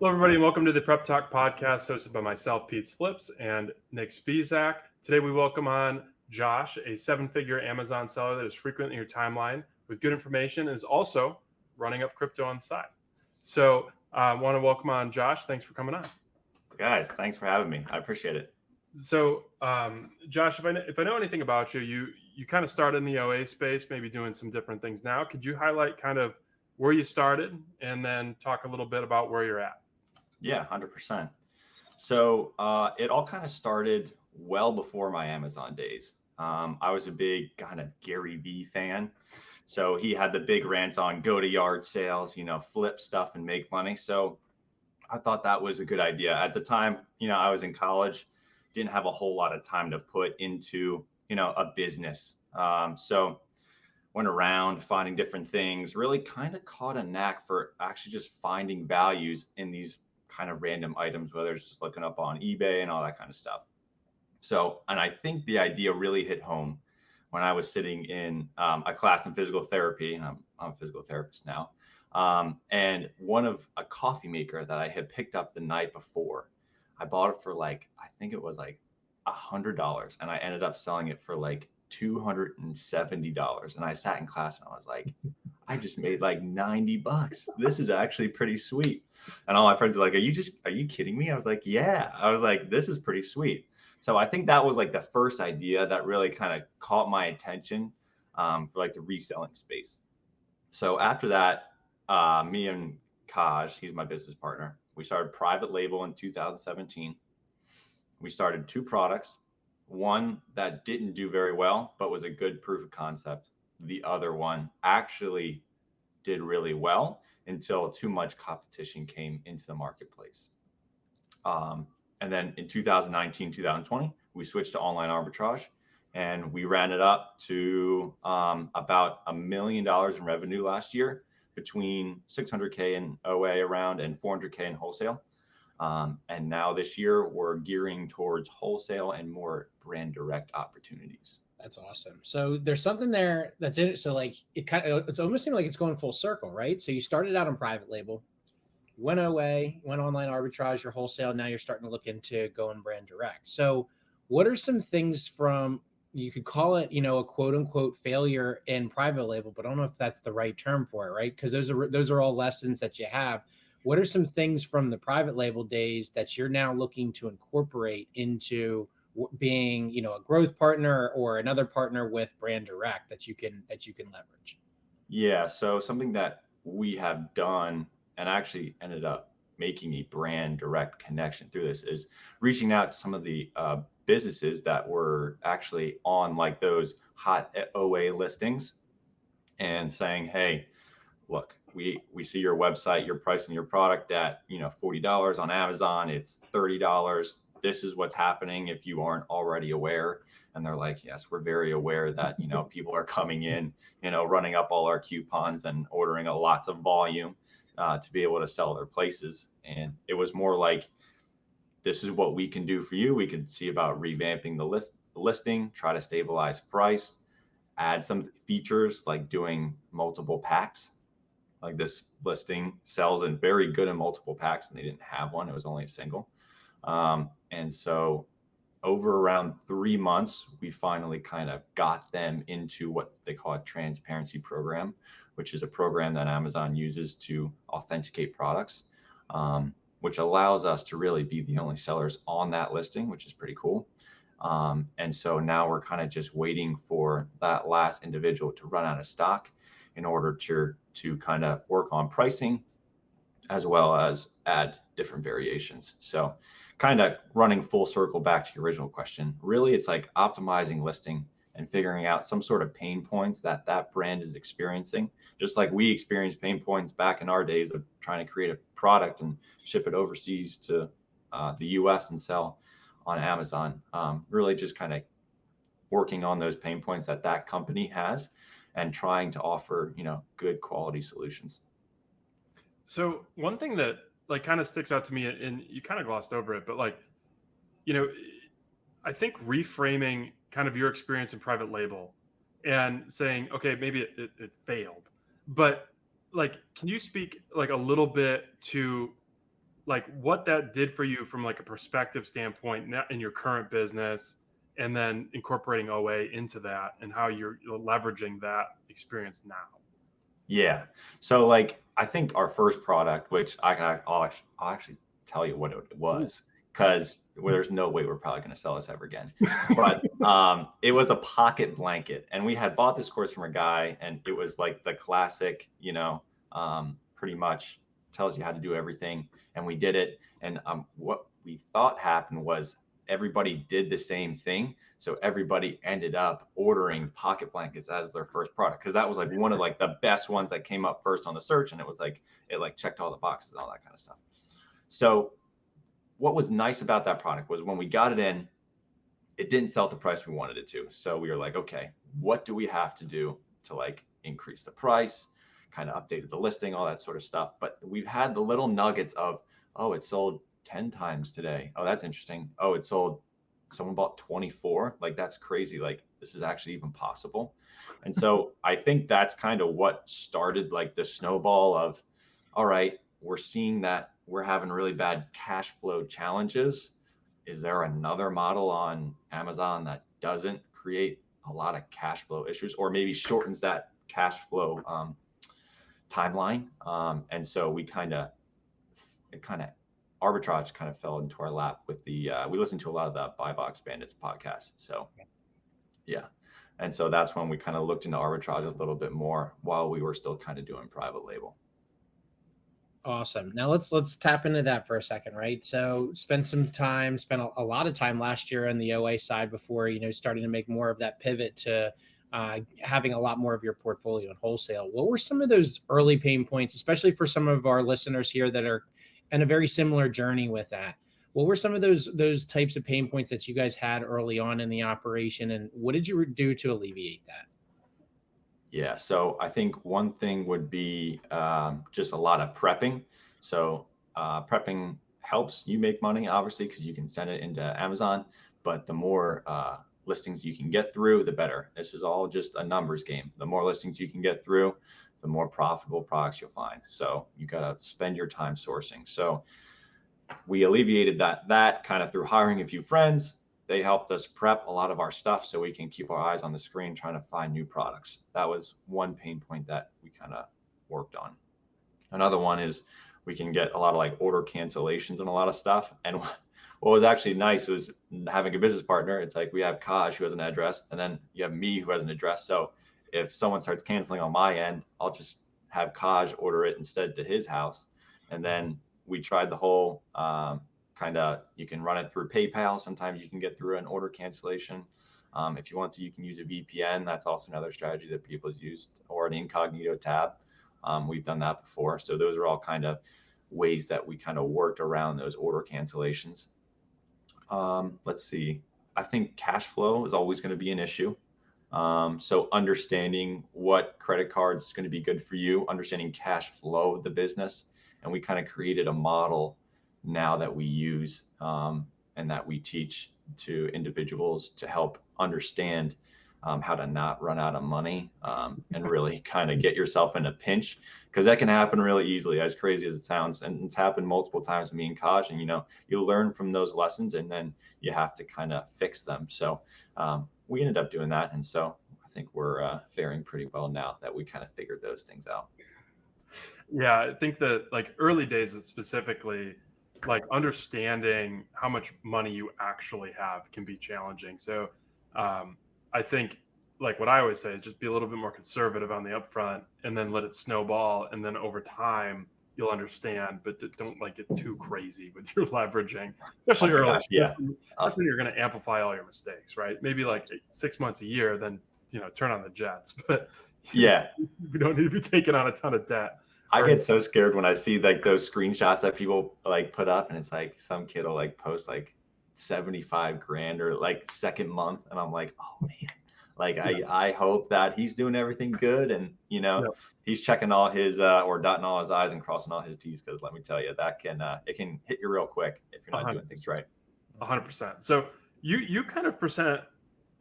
Hello, everybody, and welcome to the Prep Talk podcast hosted by myself, Pete Flips, and Nick Spizak. Today, we welcome on Josh, a seven-figure Amazon seller that is frequent in your timeline with good information and is also running up crypto on the side. So, I want to welcome on Josh. Thanks for coming on. Guys, thanks for having me. I appreciate it. So, Josh, if I know anything about you, you kind of started in the OA space, maybe doing some different things now. Could you highlight kind of where you started and then talk a little bit about where you're at? Yeah, 100%. So it all kind of started well before my Amazon days. I was a big kind of Gary Vee fan. So he had the big rants on go to yard sales, flip stuff and make money. So I thought that was a good idea. At the time, I was in college, didn't have a whole lot of time to put into, a business. So went around finding different things, really kind of caught a knack for actually just finding values in these kind of random items, whether it's just looking up on eBay and all that kind of stuff. So, and I think the idea really hit home when I was sitting in a class in physical therapy. I'm a physical therapist now. And one of a coffee maker that I had picked up the night before, I bought it for I think it was like $100, and I ended up selling it for like $270. And I sat in class and I was like, I just made like $90. This is actually pretty sweet. And all my friends are like, are you kidding me? I was like, yeah. I was like, this is pretty sweet. So I think that was like the first idea that really kind of caught my attention for like the reselling space. So after that, me and Kaj, he's my business partner, we started private label in 2017. We started two products, one that didn't do very well, but was a good proof of concept. The other one actually did really well until too much competition came into the marketplace. And then in 2019, 2020, we switched to online arbitrage, and we ran it up to about $1 million in revenue last year, between 600K in OA around and 400K in wholesale. And now this year we're gearing towards wholesale and more brand direct opportunities. That's awesome. So there's something there that's in it. So like it's almost seemed like it's going full circle, right? So you started out on private label, went away, went online arbitrage, your wholesale. Now you're starting to look into going brand direct. So what are some things from, you could call it, a quote unquote failure in private label, but I don't know if that's the right term for it, right? Because those are all lessons that you have. What are some things from the private label days that you're now looking to incorporate into being, a growth partner or another partner with brand direct that you can leverage? Yeah, so something that we have done and actually ended up making a brand direct connection through this is reaching out to some of the businesses that were actually on like those hot OA listings and saying, hey, look, we see your website, you're pricing your product at $40 on Amazon, it's $30. This is what's happening if you aren't already aware. And they're like, yes, we're very aware that people are coming in, running up all our coupons and ordering lots of volume to be able to sell their places. And it was more like, this is what we can do for you. We could see about revamping the listing, try to stabilize price, add some features like doing multiple packs. Like this listing sells and very good in multiple packs, and they didn't have one. It was only a single. And so over around 3 months, we finally kind of got them into what they call a transparency program, which is a program that Amazon uses to authenticate products, which allows us to really be the only sellers on that listing, which is pretty cool. And so now we're kind of just waiting for that last individual to run out of stock in order to kind of work on pricing as well as add different variations. So kind of running full circle back to your original question, really it's like optimizing listing and figuring out some sort of pain points that brand is experiencing, just like we experienced pain points back in our days of trying to create a product and ship it overseas to the US and sell on Amazon. Really just kind of working on those pain points that company has and trying to offer, good quality solutions. So one thing that like kind of sticks out to me, and you kind of glossed over it, but I think reframing kind of your experience in private label and saying, okay, maybe it failed, but like, can you speak like a little bit to like what that did for you from like a perspective standpoint in your current business, and then incorporating OA into that and how you're leveraging that experience now. Yeah. So like, I think our first product, which I'll actually tell you what it was, because there's no way we're probably going to sell this ever again. But it was a pocket blanket, and we had bought this course from a guy, and it was like the classic, pretty much tells you how to do everything, and we did it. And what we thought happened was everybody did the same thing. So everybody ended up ordering pocket blankets as their first product, because that was like one of like the best ones that came up first on the search, and it was like it like checked all the boxes, all that kind of stuff. So what was nice about that product was when we got it in, it didn't sell at the price we wanted it to. So we were like, okay, what do we have to do to like increase the price? Kind of updated the listing, all that sort of stuff. But we've had the little nuggets of, oh, it sold 10 times today. Oh, that's interesting. Oh, it sold, someone bought 24. Like, that's crazy. Like, this is actually even possible. And so I think that's kind of what started like the snowball of, all right, we're seeing that we're having really bad cash flow challenges. Is there another model on Amazon that doesn't create a lot of cash flow issues, or maybe shortens that cash flow timeline? And so we arbitrage kind of fell into our lap with the, we listened to a lot of the Buy Box Bandits podcast. So yeah. And so that's when we kind of looked into arbitrage a little bit more while we were still kind of doing private label. Awesome. Now let's tap into that for a second, right? So spent a lot of time last year on the OA side before, starting to make more of that pivot to having a lot more of your portfolio in wholesale. What were some of those early pain points, especially for some of our listeners here that are in a very similar journey with that? What were some of those types of pain points that you guys had early on in the operation, and what did you do to alleviate that? Yeah, so I think one thing would be just a lot of prepping. So prepping helps you make money, obviously, because you can send it into Amazon, but the more listings you can get through, the better. This is all just a numbers game. The more listings you can get through, the more profitable products you'll find. So you got to spend your time sourcing. So we alleviated that kind of through hiring a few friends. They helped us prep a lot of our stuff so we can keep our eyes on the screen trying to find new products. That was one pain point that we kind of worked on. Another one is we can get a lot of like order cancellations and a lot of stuff. And what was actually nice was having a business partner. It's like we have Kaj, who has an address, and then you have me, who has an address. So if someone starts canceling on my end, I'll just have Kaj order it instead to his house. And then we tried the whole you can run it through PayPal. Sometimes you can get through an order cancellation. If you want to, you can use a VPN. That's also another strategy that people have used, or an incognito tab. We've done that before. So those are all kind of ways that we kind of worked around those order cancellations. Let's see. I think cash flow is always going to be an issue. So understanding what credit cards is going to be good for you, understanding cash flow of the business. And we kind of created a model now that we use and that we teach to individuals to help understand how to not run out of money and really kind of get yourself in a pinch, because that can happen really easily, as crazy as it sounds. And it's happened multiple times with me and Kaj, and you learn from those lessons and then you have to kind of fix them. So we ended up doing that. And so I think we're faring pretty well now that we kind of figured those things out. Yeah, I think that like early days specifically, like understanding how much money you actually have can be challenging. So I think like what I always say is just be a little bit more conservative on the upfront and then let it snowball. And then over time you'll understand, but don't like get too crazy with your leveraging, especially early. Gosh, yeah. That's when you're going to amplify all your mistakes, right? Maybe like 6 months a year, then, turn on the jets, but yeah, we don't need to be taking on a ton of debt. I get so scared when I see like those screenshots that people like put up, and it's like some kid will like post like 75 grand or like second month, and I'm like, oh man, like I hope that he's doing everything good, and he's checking all his or dotting all his I's and crossing all his T's, because let me tell you, that can it can hit you real quick if you're not 100%. doing things right. 100%. So you kind of present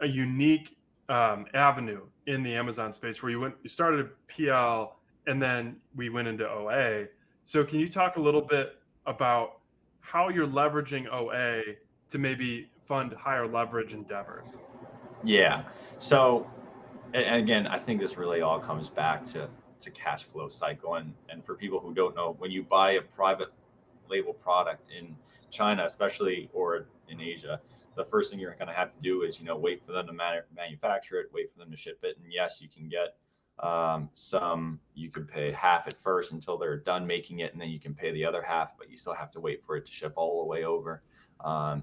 a unique avenue in the Amazon space where you started PL and then we went into OA. So can you talk a little bit about how you're leveraging OA to maybe fund higher leverage endeavors. Yeah. So, and again, I think this really all comes back to cash flow cycle. And for people who don't know, when you buy a private label product in China, especially, or in Asia, the first thing you're going to have to do is, wait for them to manufacture it, wait for them to ship it. And yes, you can get you can pay half at first until they're done making it, and then you can pay the other half, but you still have to wait for it to ship all the way over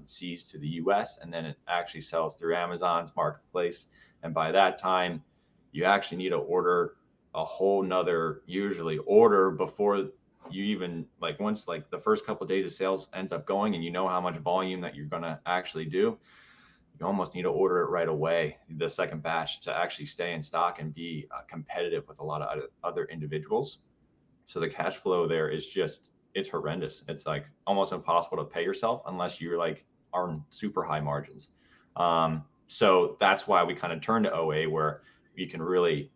seas to the US, and then it actually sells through Amazon's marketplace. And by that time, you actually need to order a whole nother usually order before you even, like, once like the first couple of days of sales ends up going and you know how much volume that you're going to actually do, you almost need to order it right away, the second batch, to actually stay in stock and be competitive with a lot of other individuals. So the cash flow there is just, it's horrendous. It's like almost impossible to pay yourself unless you're like are super high margins. So that's why we kind of turn to OA, where you can really,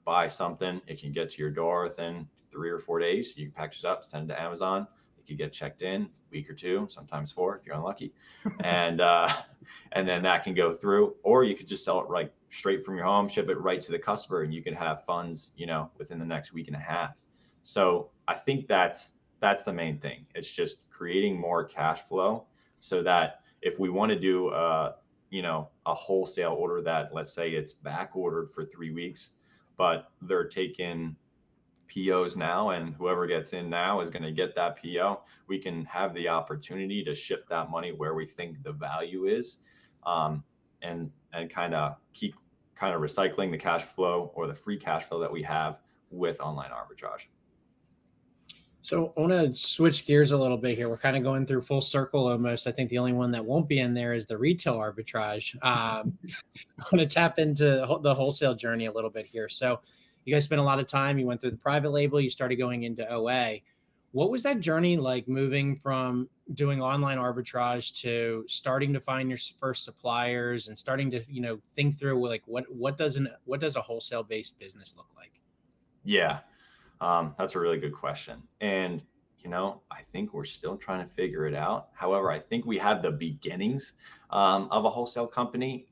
buy something. It can get to your door within 3 or 4 days. You can package it up, send it to Amazon. It could get checked in a week or two, sometimes 4 if you're unlucky, and then that can go through. Or you could just sell it right straight from your home, ship it right to the customer, and you can have funds, within the next week and a half. So I think that's the main thing. It's just creating more cash flow so that if we want to do a wholesale order that, let's say it's back ordered for 3 weeks, but they're taking POs now, and whoever gets in now is going to get that PO, we can have the opportunity to ship that money where we think the value is, and kind of keep kind of recycling the cash flow or the free cash flow that we have with online arbitrage. So I want to switch gears a little bit here. We're kind of going through full circle almost. I think the only one that won't be in there is the retail arbitrage. I want to tap into the wholesale journey a little bit here. So you guys spent a lot of time. You went through the private label. You started going into OA. What was that journey like, moving from doing online arbitrage to starting to find your first suppliers and starting to, think through like what does a wholesale based business look like? Yeah. That's a really good question. And, I think we're still trying to figure it out. However, I think we have the beginnings of a wholesale company.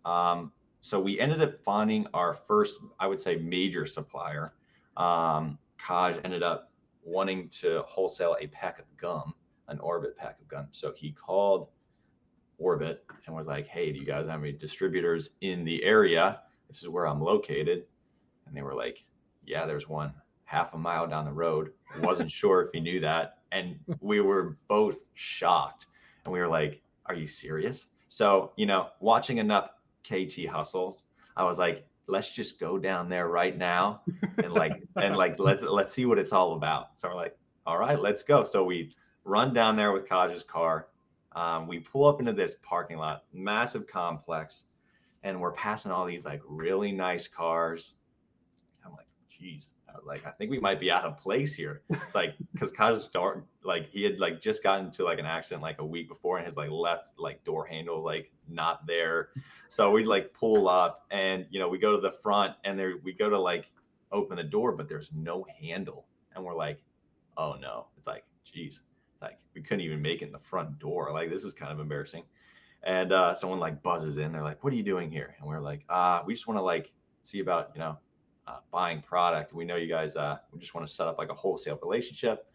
So we ended up finding our first, I would say, major supplier. Kaj ended up wanting to wholesale a pack of gum, an Orbit pack of gum. So he called Orbit and was like, hey, do you guys have any distributors in the area? This is where I'm located. And they were like, yeah, there's one half a mile down the road. Wasn't sure if he knew that. And we were both shocked. And we were like, are you serious? So, watching enough KT hustles, I was like, let's just go down there right now and let's see what it's all about. So we're like, all right, let's go. So we run down there with Kaj's car. We pull up into this parking lot, massive complex, and we're passing all these like really nice cars. I'm like, geez, I think we might be out of place here. It's like, because Kaj's door, like, he had like just gotten into like an accident like a week before, and his like left like door handle like not there. So we like pull up, and we go to the front, and we go to like open the door, but there's no handle, and we're like, oh no. It's like, geez, it's like we couldn't even make it in the front door. Like, this is kind of embarrassing. And someone like buzzes in. They're like, what are you doing here? And we're like, we just want to like see about buying product. We know you guys, we just want to set up like a wholesale relationship.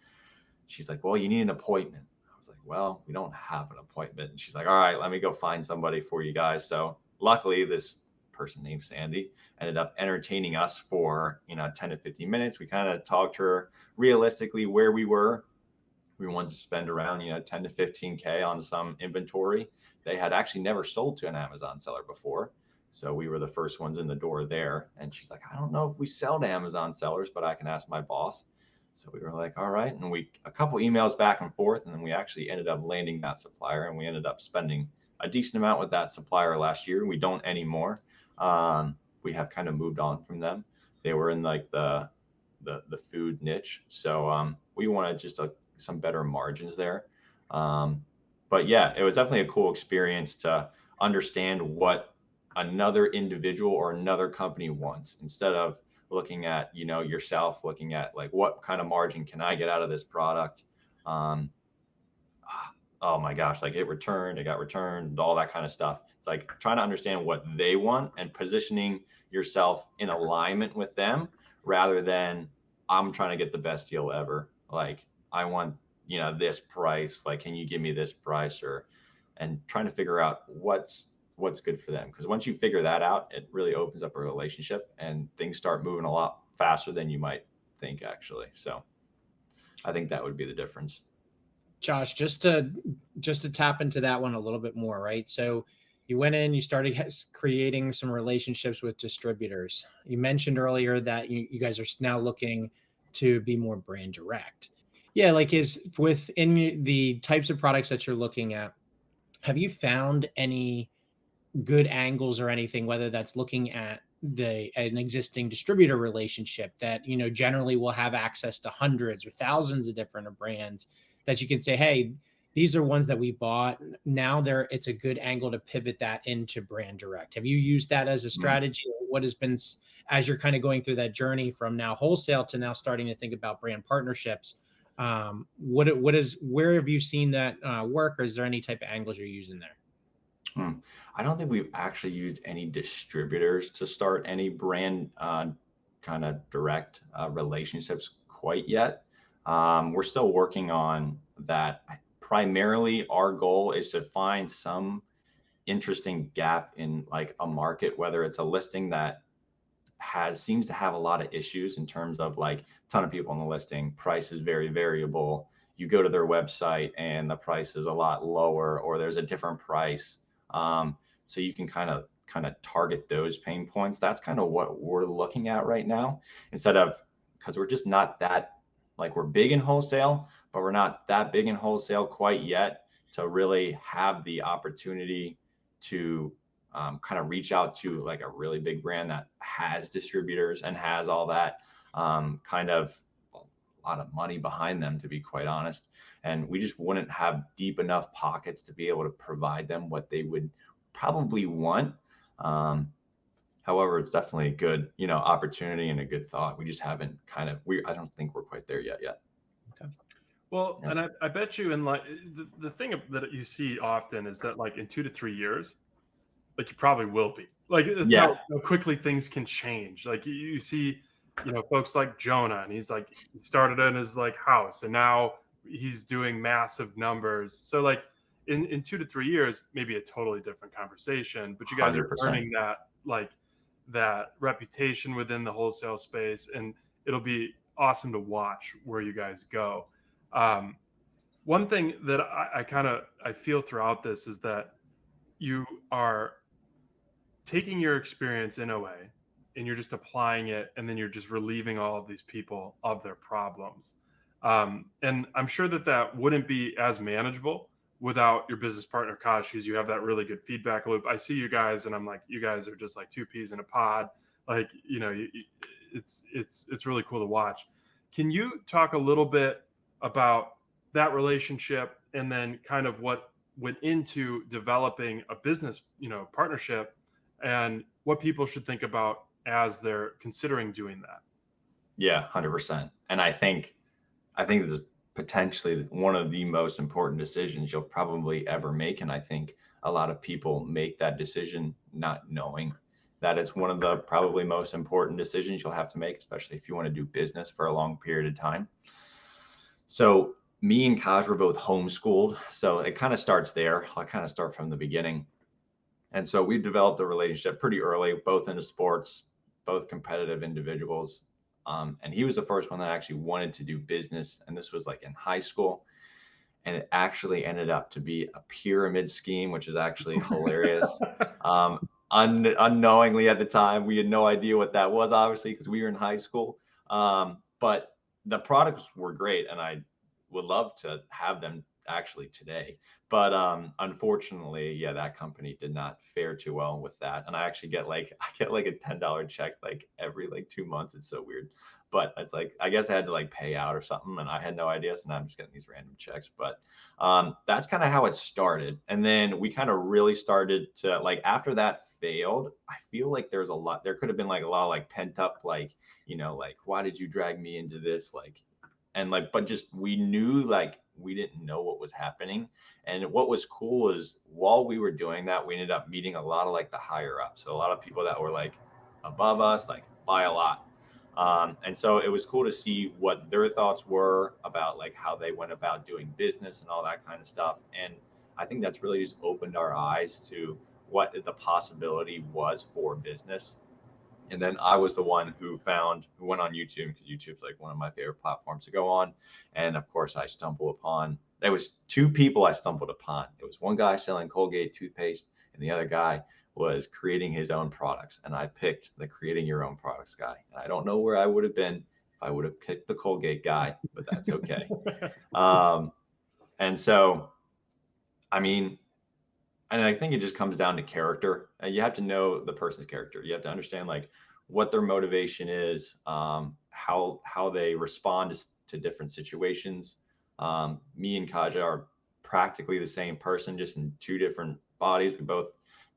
She's like, well, you need an appointment. I was like, well, we don't have an appointment. And she's like, all right, let me go find somebody for you guys. So luckily, this person named Sandy ended up entertaining us for 10 to 15 minutes. We kind of talked to her realistically where we were. We wanted to spend around 10 to 15K on some inventory. They had actually never sold to an Amazon seller before. So we were the first ones in the door there. And she's like, I don't know if we sell to Amazon sellers, but I can ask my boss. So we were like, all right. And a couple emails back and forth, and then we actually ended up landing that supplier, and we ended up spending a decent amount with that supplier last year. We don't anymore. We have kind of moved on from them. They were in like the food niche. So we wanted just some better margins there. But yeah, it was definitely a cool experience to understand what another individual or another company wants, instead of looking at yourself, looking at like, what kind of margin can I get out of this product. oh my gosh, like it returned, it got returned, all that kind of stuff. It's like trying to understand what they want and positioning yourself in alignment with them rather than I'm trying to get the best deal ever. Like I want, this price, like can you give me this price, or and trying to figure out what's good for them. Because once you figure that out, it really opens up a relationship and things start moving a lot faster than you might think actually. So I think that would be the difference. Josh, just to tap into that one a little bit more, right? So you went in, you started creating some relationships with distributors. You mentioned earlier that you guys are now looking to be more brand direct. Yeah, like is within the types of products that you're looking at, have you found any good angles or anything, whether that's looking at an existing distributor relationship that generally will have access to hundreds or thousands of different brands that you can say, hey, these are ones that we bought. Now it's a good angle to pivot that into brand direct. Have you used that as a strategy? What has been, as you're kind of going through that journey from now wholesale to now starting to think about brand partnerships? Where have you seen that work, or is there any type of angles you're using there? I don't think we've actually used any distributors to start any brand kind of direct relationships quite yet. We're still working on that. Primarily, our goal is to find some interesting gap in like a market, whether it's a listing that seems to have a lot of issues in terms of like a ton of people on the listing, price is very variable. You go to their website and the price is a lot lower, or there's a different price. So you can kind of target those pain points. That's kind of what we're looking at right now, instead of, because we're just not that, like we're big in wholesale, but we're not that big in wholesale quite yet to really have the opportunity to kind of reach out to like a really big brand that has distributors and has all that kind of a lot of money behind them, to be quite honest. And we just wouldn't have deep enough pockets to be able to provide them what they would probably want. However, it's definitely a good, opportunity and a good thought. We just haven't I don't think we're quite there yet. Okay. Well, yeah. And I bet you in like the thing that you see often is that like in 2 to 3 years, like you probably will be. Like it's how quickly things can change. Like you see, folks like Jonah, and he's like, he started in his like house and now he's doing massive numbers. So like in 2 to 3 years, maybe a totally different conversation, but you guys 100%. are earning that, like that reputation within the wholesale space, and it'll be awesome to watch where you guys go. One thing that I feel throughout this is that you are taking your experience in OA and you're just applying it, and then you're just relieving all of these people of their problems. And I'm sure that wouldn't be as manageable without your business partner Kosh, because you have that really good feedback loop. I see you guys and I'm like, you guys are just like two peas in a pod. Like, it's really cool to watch. Can you talk a little bit about that relationship and then kind of what went into developing a business, partnership, and what people should think about as they're considering doing that? Yeah, 100%. And I think this is potentially one of the most important decisions you'll probably ever make. And I think a lot of people make that decision not knowing that it's one of the probably most important decisions you'll have to make, especially if you want to do business for a long period of time. So me and Kaj were both homeschooled. So it kind of starts there. I kind of start from the beginning. And so we developed a relationship pretty early, both into sports, both competitive individuals. And he was the first one that actually wanted to do business. And this was like in high school. And it actually ended up to be a pyramid scheme, which is actually hilarious. Unknowingly at the time, we had no idea what that was, obviously, because we were in high school. But the products were great, and I would love to have them actually today. But unfortunately, yeah, that company did not fare too well with that. And I actually get like a $10 check like every like 2 months. It's so weird. But it's like, I guess I had to like pay out or something, and I had no idea. So now I'm just getting these random checks. But that's kind of how it started. And then we kind of really started to, like, after that failed, I feel like there could have been like a lot of like pent up, like, like, why did you drag me into this? Like, and like, but just, we knew like we didn't know what was happening. And what was cool is while we were doing that, we ended up meeting a lot of like the higher ups. So a lot of people that were like above us, like by a lot. And so it was cool to see what their thoughts were about like how they went about doing business and all that kind of stuff. And I think that's really just opened our eyes to what the possibility was for business. And then I was the one who went on YouTube, because YouTube's like one of my favorite platforms to go on. And of course, there was two people I stumbled upon. It was one guy selling Colgate toothpaste, and the other guy was creating his own products. And I picked the creating your own products guy. And I don't know where I would have been if I would have picked the Colgate guy, but that's okay. And so, I mean, and I think it just comes down to character. You have to know the person's character. You have to understand like what their motivation is, how they respond to different situations. Me and Kaja are practically the same person, just in two different bodies. We both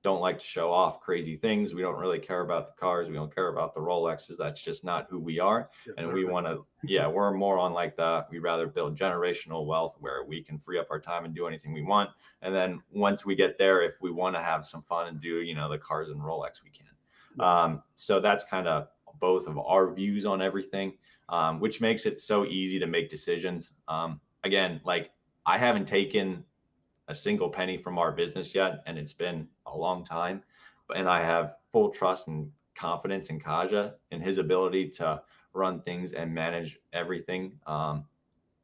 don't like to show off crazy things. We don't really care about the cars. We don't care about the Rolexes. That's just not who we are. And we want to, we're more on like we'd rather build generational wealth where we can free up our time and do anything we want. And then once we get there, if we want to have some fun and do, the cars and Rolex, we can. So that's kind of both of our views on everything, which makes it so easy to make decisions. Again, like I haven't taken a single penny from our business yet, and it's been a long time, and I have full trust and confidence in Kaja and his ability to run things and manage everything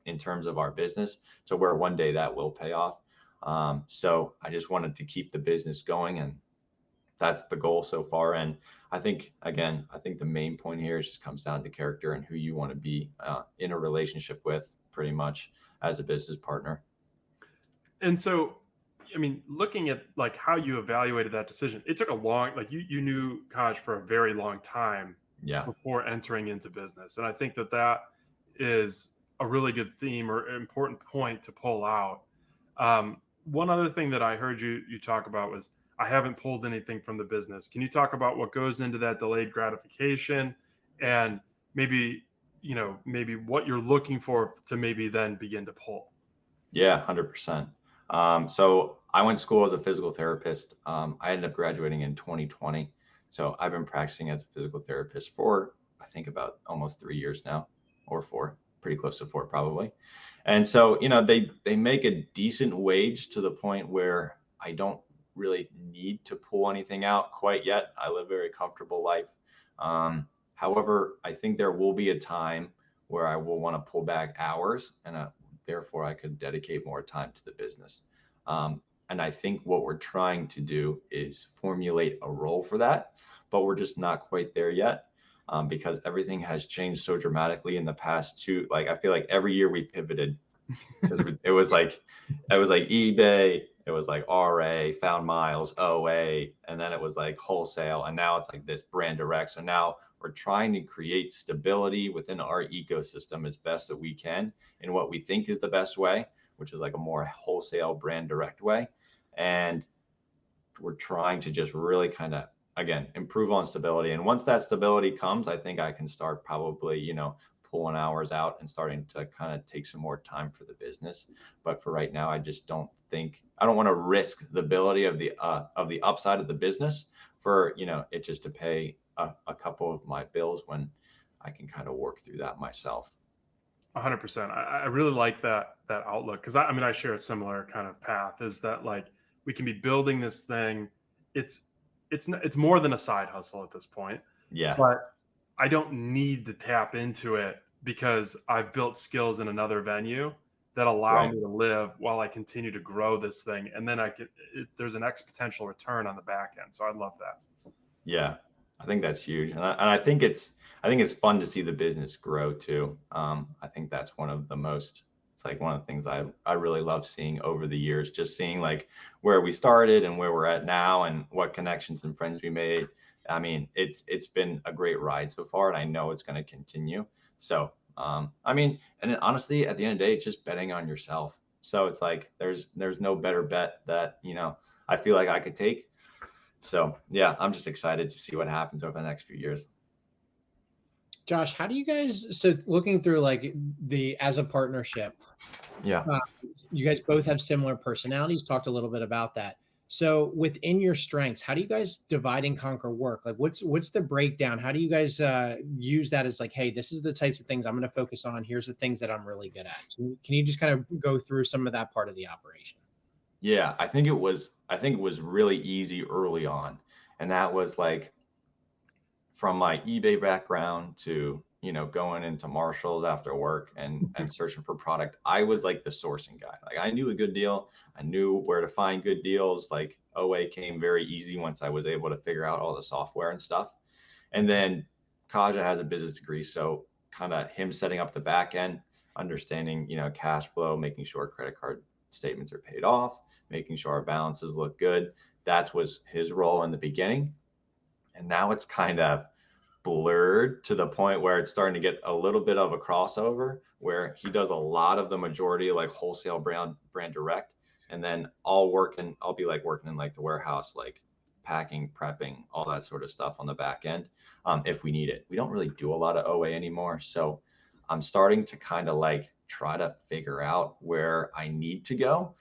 in terms of our business. So where one day that will pay off. So I just wanted to keep the business going, and that's the goal so far. And I think the main point here just comes down to character and who you want to be in a relationship with, pretty much, as a business partner. And so, I mean, looking at like how you evaluated that decision, it took a long, like you knew Kaj for a very long time before entering into business. And I think that is a really good theme or important point to pull out. One other thing that I heard you talk about was, I haven't pulled anything from the business. Can you talk about what goes into that delayed gratification, and maybe what you're looking for to maybe then begin to pull? Yeah, 100%. So I went to school as a physical therapist. I ended up graduating in 2020. So I've been practicing as a physical therapist for, I think, about almost 3 years now, or 4, pretty close to 4 probably. And so, they make a decent wage to the point where I don't really need to pull anything out quite yet. I live a very comfortable life. However, I think there will be a time where I will want to pull back hours, and therefore I could dedicate more time to the business. And I think what we're trying to do is formulate a role for that, but we're just not quite there yet, because everything has changed so dramatically in the past I feel like every year we pivoted, because it was like eBay, it was like RA, Found Miles, OA, and then it was like wholesale, and now it's like this brand direct. So now we're trying to create stability within our ecosystem as best that we can in what we think is the best way, which is like a more wholesale brand direct way. And we're trying to just really kind of, again, improve on stability. And once that stability comes, I think I can start probably, pulling hours out and starting to kind of take some more time for the business. But for right now, I don't want to risk the ability of the upside of the business for, it just to pay a couple of my bills when I can kind of work through that myself. 100%. I really like that outlook, because I share a similar kind of path, is that like we can be building this thing. It's more than a side hustle at this point. Yeah. But I don't need to tap into it, because I've built skills in another venue that allow me to live while I continue to grow this thing. And then there's an exponential return on the back end. So I love that. Yeah, I think that's huge. And I think it's fun to see the business grow too. I think that's it's like one of the things I really love seeing over the years, just seeing like where we started and where we're at now and what connections and friends we made. I mean, it's been a great ride so far, and I know it's going to continue. So, and then honestly, at the end of the day, it's just betting on yourself. So it's like, there's no better bet that, I feel like I could take. So yeah, I'm just excited to see what happens over the next few years. Josh, how do you guys, so looking through like as a partnership, Yeah. uh, you guys both have similar personalities, talked a little bit about that. So within your strengths, how do you guys divide and conquer work? Like what's the breakdown? How do you guys use that as like, hey, this is the types of things I'm going to focus on. Here's the things that I'm really good at. So can you just kind of go through some of that part of the operation? Yeah, I think it was really easy early on. And that was like from my eBay background to, going into Marshalls after work and searching for product. I was like the sourcing guy. Like I knew a good deal. I knew where to find good deals. Like OA came very easy once I was able to figure out all the software and stuff. And then Kaja has a business degree, so kind of him setting up the back end, understanding, cash flow, making sure credit card statements are paid off, making sure our balances look good. That was his role in the beginning. And now it's kind of blurred to the point where it's starting to get a little bit of a crossover where he does a lot of the majority like wholesale brand direct. And then I'll be like working in like the warehouse, like packing, prepping, all that sort of stuff on the back end. If we need it, we don't really do a lot of OA anymore. So I'm starting to kind of like try to figure out where I need to go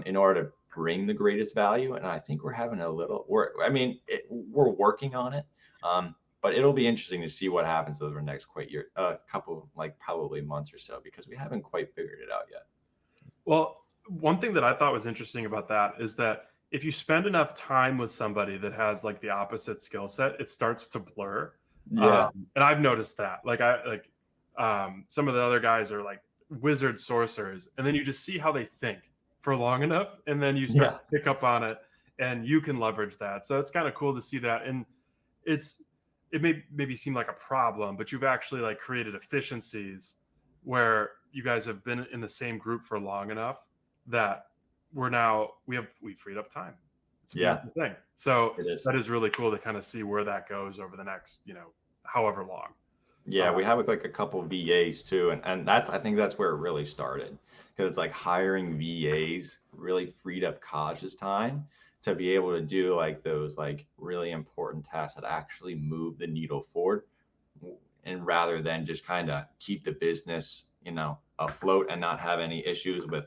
in order to bring the greatest value. And I think we're having we're working on it. But it'll be interesting to see what happens over the next couple, like probably months or so, because we haven't quite figured it out yet. Well, one thing that I thought was interesting about that is that if you spend enough time with somebody that has like the opposite skill set, it starts to blur. Yeah. And I've noticed that. Some of the other guys are like wizard sorcerers, and then you just see how they think for long enough, and then you start Yeah. to pick up on it, and you can leverage that. So it's kind of cool to see that. And it may maybe seem like a problem, but you've actually like created efficiencies where you guys have been in the same group for long enough that we freed up time. It's a Yeah. beautiful thing. So It is. that is really cool to kind of see where that goes over the next, however long. Yeah, we have like a couple of VAs too, and I think that's where it really started, because it's like hiring VAs really freed up Kaj's time to be able to do like those like really important tasks that actually move the needle forward, and rather than just kind of keep the business, afloat and not have any issues with,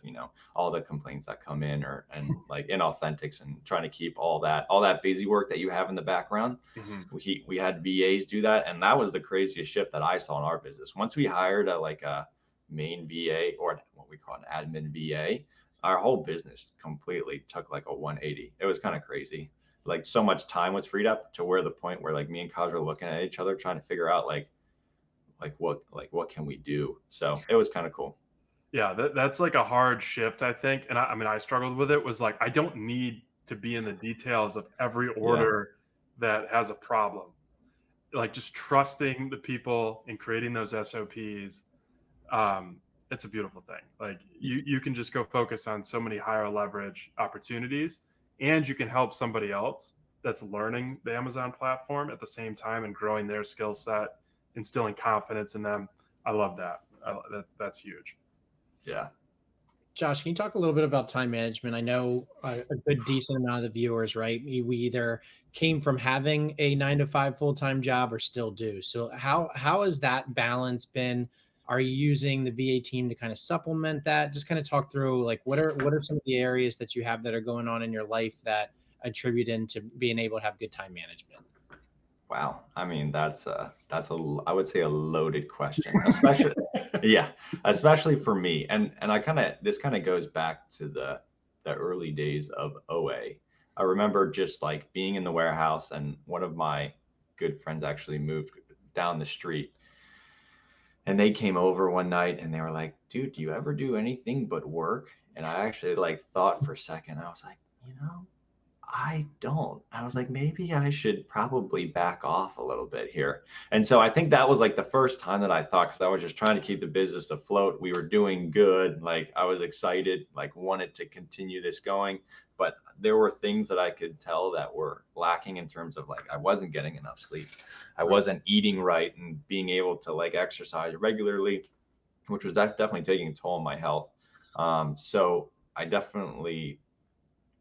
all the complaints that come in and like inauthentics, and trying to keep all that busy work that you have in the background. Mm-hmm. We had VAs do that, and that was the craziest shift that I saw in our business. Once we hired a main VA, or what we call an admin VA, our whole business completely took like a 180. It was kind of crazy. Like so much time was freed up to where the point where like me and Kaj were looking at each other trying to figure out what can we do. So it was kind of cool. Yeah, that's like a hard shift, I think. And I mean, I struggled with it. Was like, I don't need to be in the details of every Yeah. order that has a problem. Like just trusting the people and creating those SOPs. It's a beautiful thing. Like you can just go focus on so many higher leverage opportunities, and you can help somebody else that's learning the Amazon platform at the same time and growing their skill set, instilling confidence in them. I love that. That's huge. Yeah. Josh, can you talk a little bit about time management? I know a good decent amount of the viewers, right? We either came from having a 9 to 5 full-time job or still do. So how has that balance been? Are you using the VA team to kind of supplement that? Just kind of talk through like what are some of the areas that you have that are going on in your life that attribute into being able to have good time management? Wow. I mean, I would say a loaded question, especially, yeah, especially for me. And this kind of goes back to the early days of OA. I remember just like being in the warehouse, and one of my good friends actually moved down the street, and they came over one night and they were like, dude, do you ever do anything but work? And I actually like thought for a second. I was like, I don't. I was like, maybe I should probably back off a little bit here. And so I think that was like the first time that I thought, because I was just trying to keep the business afloat. We were doing good. Like I was excited, like wanted to continue this going. But there were things that I could tell that were lacking in terms of like, I wasn't getting enough sleep. I wasn't eating right and being able to like exercise regularly, which was definitely taking a toll on my health. So I definitely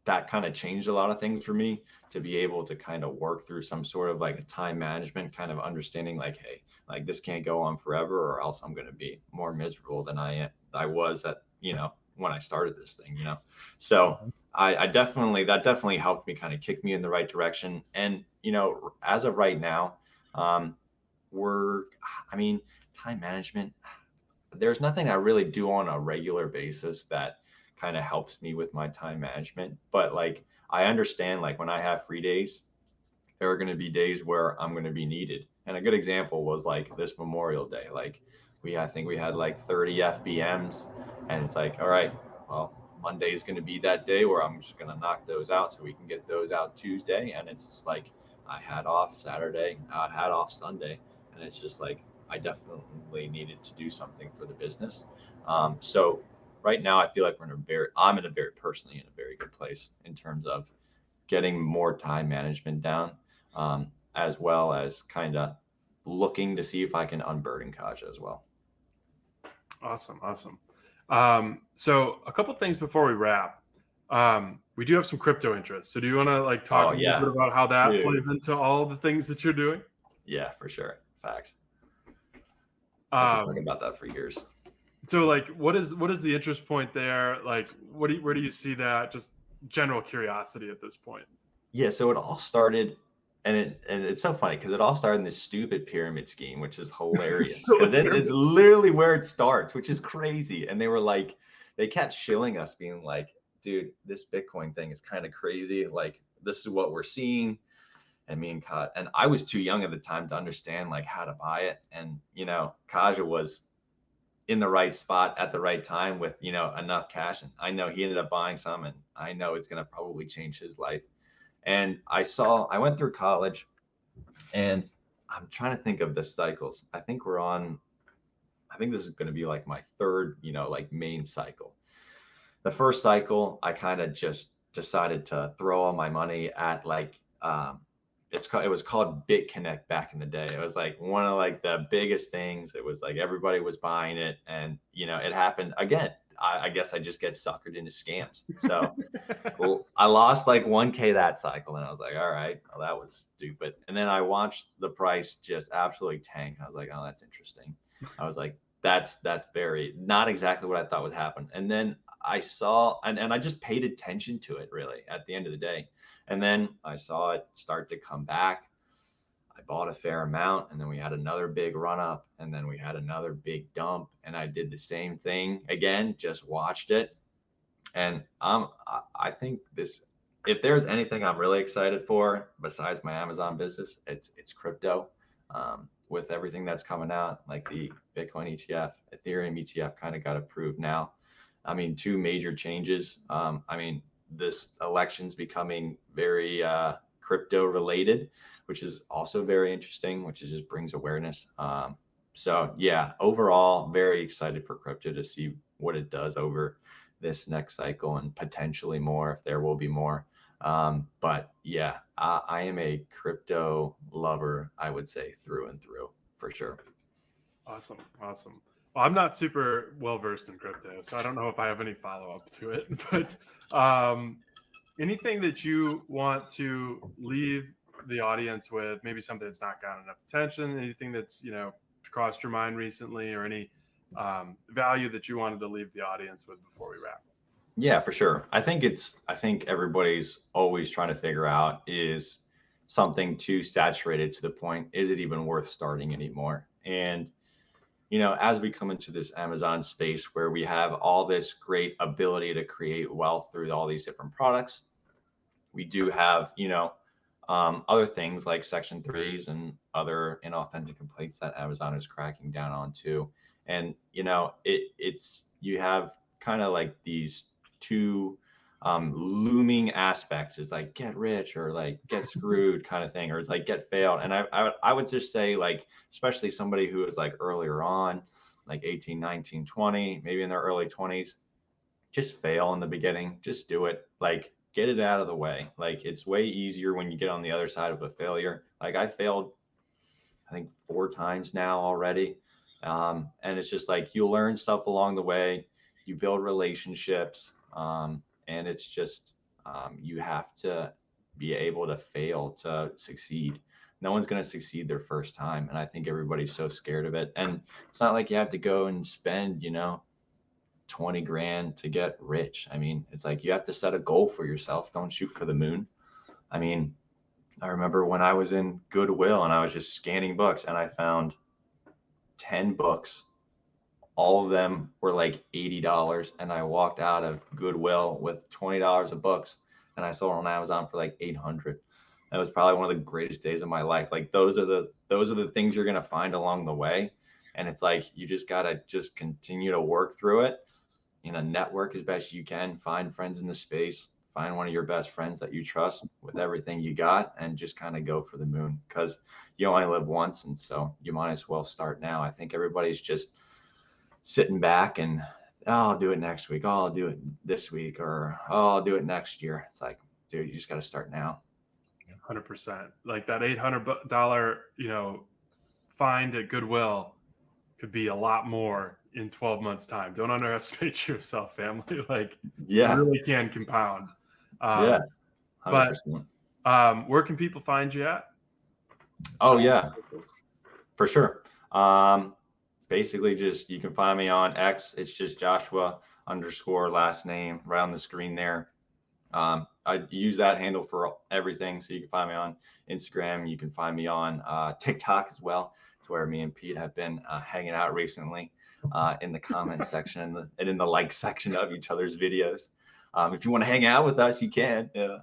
that kind of changed a lot of things for me, to be able to kind of work through some sort of like a time management kind of understanding, like, hey, like this can't go on forever, or else I'm going to be more miserable than I was at, when I started this thing, So I definitely, that definitely helped me kind of kick me in the right direction. And, as of right now, I mean, time management, there's nothing I really do on a regular basis that kind of helps me with my time management. But like, I understand, like, when I have free days, there are going to be days where I'm going to be needed. And a good example was like this Memorial Day. Like, I think we had like 30 FBMs, and it's like, all right, well, Monday is going to be that day where I'm just going to knock those out so we can get those out Tuesday. And it's just like, I had off Saturday, I had off Sunday, and it's just like, I definitely needed to do something for the business. So right now I feel like I'm personally in a very good place in terms of getting more time management down, as well as kind of looking to see if I can unburden Kaja as well. Awesome. So a couple things before we wrap. We do have some crypto interests. So do you want to like talk a little bit about how that plays into all the things that you're doing? Yeah, for sure. Facts. I've been talking about that for years. So like, what is the interest point there? Like, where do you see that? Just general curiosity at this point. Yeah. So it all started, and it's so funny because it all started in this stupid pyramid scheme, which is hilarious. It's literally where it starts, which is crazy. And they were like, they kept shilling us, being like, dude, this Bitcoin thing is kind of crazy. Like, this is what we're seeing. And me and I was too young at the time to understand like how to buy it. And, Kaja was in the right spot at the right time with, enough cash. And I know he ended up buying some, and I know it's going to probably change his life. And I went through college, and I'm trying to think of the cycles. I think this is going to be like my third, like main cycle. The first cycle, I kind of just decided to throw all my money at like, it was called BIGCAT back in the day. It was like one of like the biggest things. It was like everybody was buying it, and it happened again. I guess I just get suckered into scams. So I lost like 1K that cycle, and I was like, all right, well, that was stupid. And then I watched the price just absolutely tank. I was like, oh, that's interesting. I was like, that's very not exactly what I thought would happen. And then I saw, and I just paid attention to it really at the end of the day. And then I saw it start to come back. I bought a fair amount, and then we had another big run up, and then we had another big dump, and I did the same thing again, just watched it. And I think if there's anything I'm really excited for besides my Amazon business, it's crypto. With everything that's coming out, like the Bitcoin ETF, Ethereum ETF kind of got approved now. I mean, two major changes. This election's becoming very crypto related, which is also very interesting, which just brings awareness. So yeah, overall, very excited for crypto to see what it does over this next cycle, and potentially more if there will be more. But yeah, I am a crypto lover, I would say, through and through, for sure. Awesome. Well, I'm not super well versed in crypto, so I don't know if I have any follow up to it. But anything that you want to leave the audience with, maybe something that's not gotten enough attention, anything that's crossed your mind recently, or any value that you wanted to leave the audience with before we wrap? Yeah, for sure. I think everybody's always trying to figure out, is something too saturated to the point, is it even worth starting anymore? And as we come into this Amazon space where we have all this great ability to create wealth through all these different products, we do have, other things like Section 3s and other inauthentic complaints that Amazon is cracking down on too. And, you have kind of like these two looming aspects. Is like get rich or like get screwed kind of thing, or it's like get failed. And I would just say, like, especially somebody who is like earlier on, like 18, 19, 20, maybe in their early 20s, just fail in the beginning. Just do it. Like, get it out of the way. Like, it's way easier when you get on the other side of a failure. Like, I failed, I think 4 times now already. And it's just like, you learn stuff along the way, you build relationships. And it's just, You have to be able to fail to succeed. No one's going to succeed their first time. And I think everybody's so scared of it. And it's not like you have to go and spend, 20 grand to get rich. I mean, it's like you have to set a goal for yourself. Don't shoot for the moon. I mean, I remember when I was in Goodwill and I was just scanning books and I found 10 books. All of them were like $80. And I walked out of Goodwill with $20 of books and I sold on Amazon for like 800. That was probably one of the greatest days of my life. Like those are the things you're going to find along the way. And it's like, you just got to just continue to work through it. Network as best you can, find friends in the space, find one of your best friends that you trust with everything you got, and just kind of go for the moon, because you only live once. And so you might as well start now. I think everybody's just sitting back and, oh, I'll do it next week. Oh, I'll do it this week, or, oh, I'll do it next year. It's like, dude, you just got to start now. 100%. Like that $800, find at Goodwill could be a lot more in 12 months time. Don't underestimate yourself, family. Like, Yeah, you really can compound. yeah, 100%. But where can people find you at? Oh yeah, for sure. Basically just, you can find me on X. It's just Joshua _ last name right on the screen there. I use that handle for everything. So you can find me on Instagram. You can find me on TikTok as well. It's where me and Pete have been hanging out recently, in the comment section and in the like section of each other's videos. If you want to hang out with us, you can. Yeah.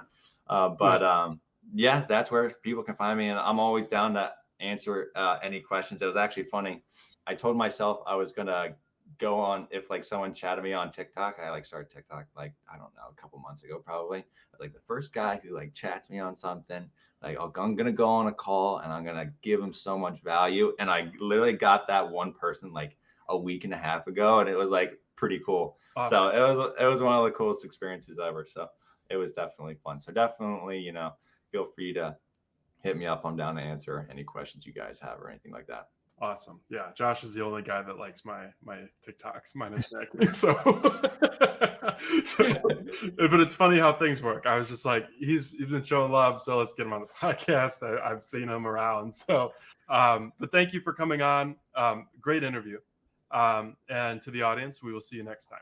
Yeah, that's where people can find me. And I'm always down to answer any questions. It was actually funny. I told myself I was going to go on, if like someone chatted me on TikTok. I started TikTok I don't know, a couple months ago probably. Like the first guy who chats me on something, I'm gonna go on a call and I'm gonna give him so much value. And I literally got that one person a week and a half ago, and it was pretty cool. Awesome. So it was one of the coolest experiences ever. So it was definitely fun. So definitely, feel free to hit me up. I'm down to answer any questions you guys have or anything like that. Awesome. Yeah. Josh is the only guy that likes my TikToks minus Nick. So, but it's funny how things work. I was just like, he's been showing love, so let's get him on the podcast. I've seen him around. So, but thank you for coming on. Great interview. And to the audience, we will see you next time.